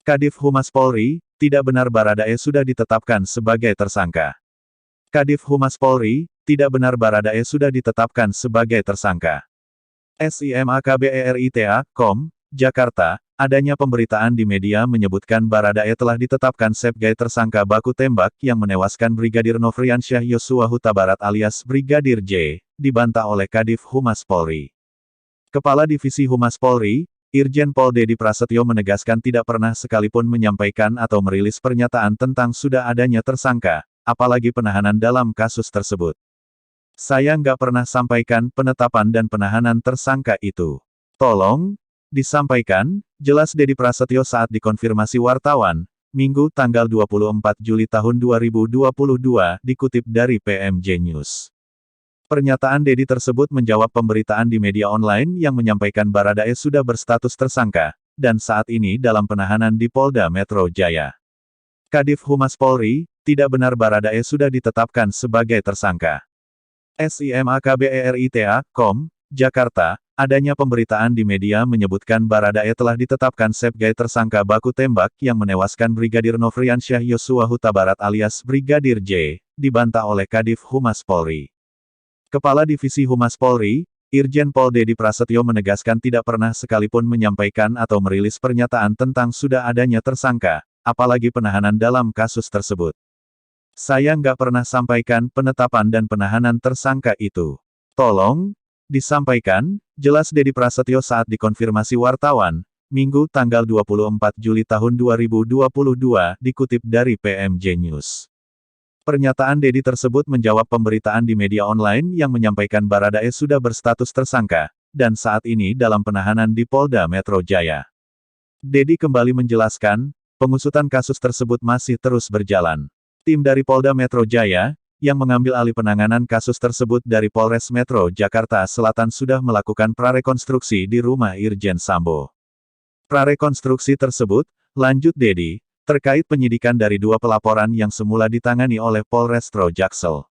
Kadif Humas Polri, tidak benar Baradae sudah ditetapkan sebagai tersangka. Kadif Humas Polri, tidak benar Baradae sudah ditetapkan sebagai tersangka. SIMAKBERITA.com, Jakarta, adanya pemberitaan di media menyebutkan Baradae telah ditetapkan sebagai tersangka baku tembak yang menewaskan Brigadir Nofriansyah Yosua Huta Barat alias Brigadir J, dibantah oleh Kadif Humas Polri. Kepala Divisi Humas Polri, Irjen Pol Dedi Prasetyo menegaskan tidak pernah sekalipun menyampaikan atau merilis pernyataan tentang sudah adanya tersangka, apalagi penahanan dalam kasus tersebut. Saya nggak pernah sampaikan penetapan dan penahanan tersangka itu. Tolong, disampaikan, jelas Dedi Prasetyo saat dikonfirmasi wartawan, Minggu tanggal 24 Juli tahun 2022, dikutip dari PMJ News. Pernyataan Dedi tersebut menjawab pemberitaan di media online yang menyampaikan Baradae sudah berstatus tersangka, dan saat ini dalam penahanan di Polda Metro Jaya. Kadif Humas Polri, tidak benar Baradae sudah ditetapkan sebagai tersangka. SIMAKBERITA.com, Jakarta, adanya pemberitaan di media menyebutkan Baradae telah ditetapkan sebagai tersangka baku tembak yang menewaskan Brigadir Nofriansyah Yosua Huta Barat alias Brigadir J, dibantah oleh Kadif Humas Polri. Kepala Divisi Humas Polri, Irjen Pol Dedi Prasetyo menegaskan tidak pernah sekalipun menyampaikan atau merilis pernyataan tentang sudah adanya tersangka, apalagi penahanan dalam kasus tersebut. Saya nggak pernah sampaikan penetapan dan penahanan tersangka itu. Tolong, disampaikan, jelas Dedi Prasetyo saat dikonfirmasi wartawan, Minggu tanggal 24 Juli tahun 2022, dikutip dari PMJ News. Pernyataan Dedi tersebut menjawab pemberitaan di media online yang menyampaikan Baradae sudah berstatus tersangka, dan saat ini dalam penahanan di Polda Metro Jaya. Dedi kembali menjelaskan, pengusutan kasus tersebut masih terus berjalan. Tim dari Polda Metro Jaya, yang mengambil alih penanganan kasus tersebut dari Polres Metro Jakarta Selatan sudah melakukan prarekonstruksi di rumah Irjen Sambo. Prarekonstruksi tersebut, lanjut Dedi, terkait penyidikan dari dua pelaporan yang semula ditangani oleh Polrestro Jaksel.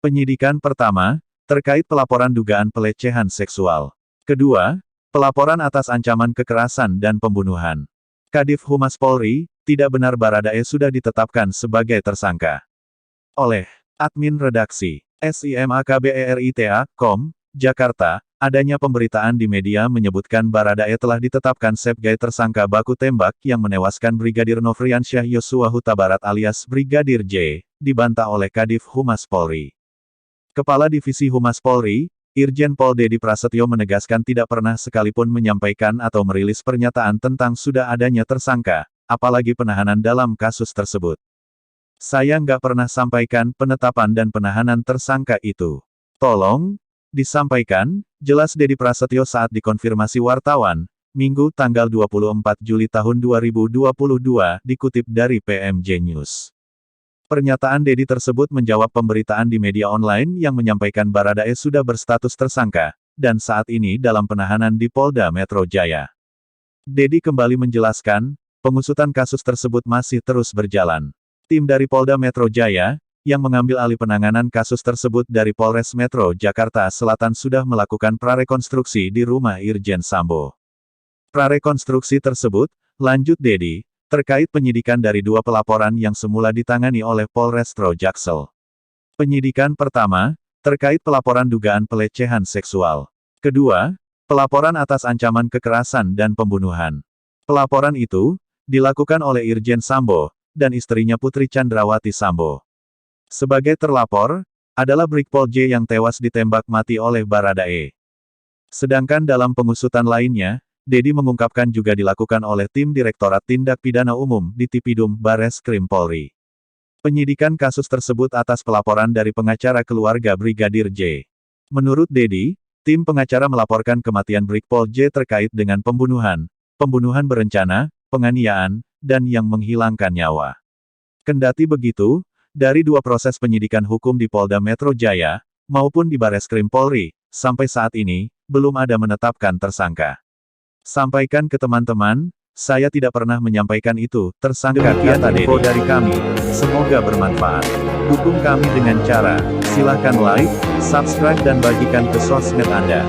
Penyidikan pertama, terkait pelaporan dugaan pelecehan seksual. Kedua, pelaporan atas ancaman kekerasan dan pembunuhan. Kadif Humas Polri, tidak benar Baradae sudah ditetapkan sebagai tersangka. Oleh Admin Redaksi, SIMAKBERITA.com, Jakarta, adanya pemberitaan di media menyebutkan Baradae telah ditetapkan sebagai tersangka baku tembak yang menewaskan Brigadir Nofriansyah Yosua Huta Barat alias Brigadir J, dibantah oleh Kadif Humas Polri. Kepala Divisi Humas Polri, Irjen Pol Dedi Prasetyo menegaskan tidak pernah sekalipun menyampaikan atau merilis pernyataan tentang sudah adanya tersangka, apalagi penahanan dalam kasus tersebut. Saya nggak pernah sampaikan penetapan dan penahanan tersangka itu. Tolong, disampaikan, jelas Dedi Prasetyo saat dikonfirmasi wartawan, Minggu tanggal 24 Juli tahun 2022, dikutip dari PMJ News. Pernyataan Dedi tersebut menjawab pemberitaan di media online yang menyampaikan Baradae sudah berstatus tersangka, dan saat ini dalam penahanan di Polda Metro Jaya. Dedi kembali menjelaskan, pengusutan kasus tersebut masih terus berjalan. Tim dari Polda Metro Jaya, yang mengambil alih penanganan kasus tersebut dari Polres Metro Jakarta Selatan sudah melakukan prarekonstruksi di rumah Irjen Sambo. Prarekonstruksi tersebut, lanjut Dedi, terkait penyidikan dari dua pelaporan yang semula ditangani oleh Polrestro Jaksel. Penyidikan pertama, terkait pelaporan dugaan pelecehan seksual. Kedua, pelaporan atas ancaman kekerasan dan pembunuhan. Pelaporan itu, dilakukan oleh Irjen Sambo, dan istrinya Putri Chandrawati Sambo. Sebagai terlapor, adalah Brigpol J yang tewas ditembak mati oleh Baradae. Sedangkan dalam pengusutan lainnya, Dedi mengungkapkan juga dilakukan oleh tim Direktorat Tindak Pidana Umum di Tipidum Bareskrim Polri. Penyidikan kasus tersebut atas pelaporan dari pengacara keluarga Brigadir J. Menurut Dedi, tim pengacara melaporkan kematian Brigpol J terkait dengan pembunuhan, pembunuhan berencana, penganiayaan, dan yang menghilangkan nyawa. Kendati begitu, dari dua proses penyidikan hukum di Polda Metro Jaya, maupun di Bareskrim Polri, sampai saat ini, belum ada menetapkan tersangka. Sampaikan ke teman-teman, saya tidak pernah menyampaikan itu, tersangka. Demikian info dari kami, semoga bermanfaat. Dukung kami dengan cara, silakan like, subscribe dan bagikan ke sosmed Anda.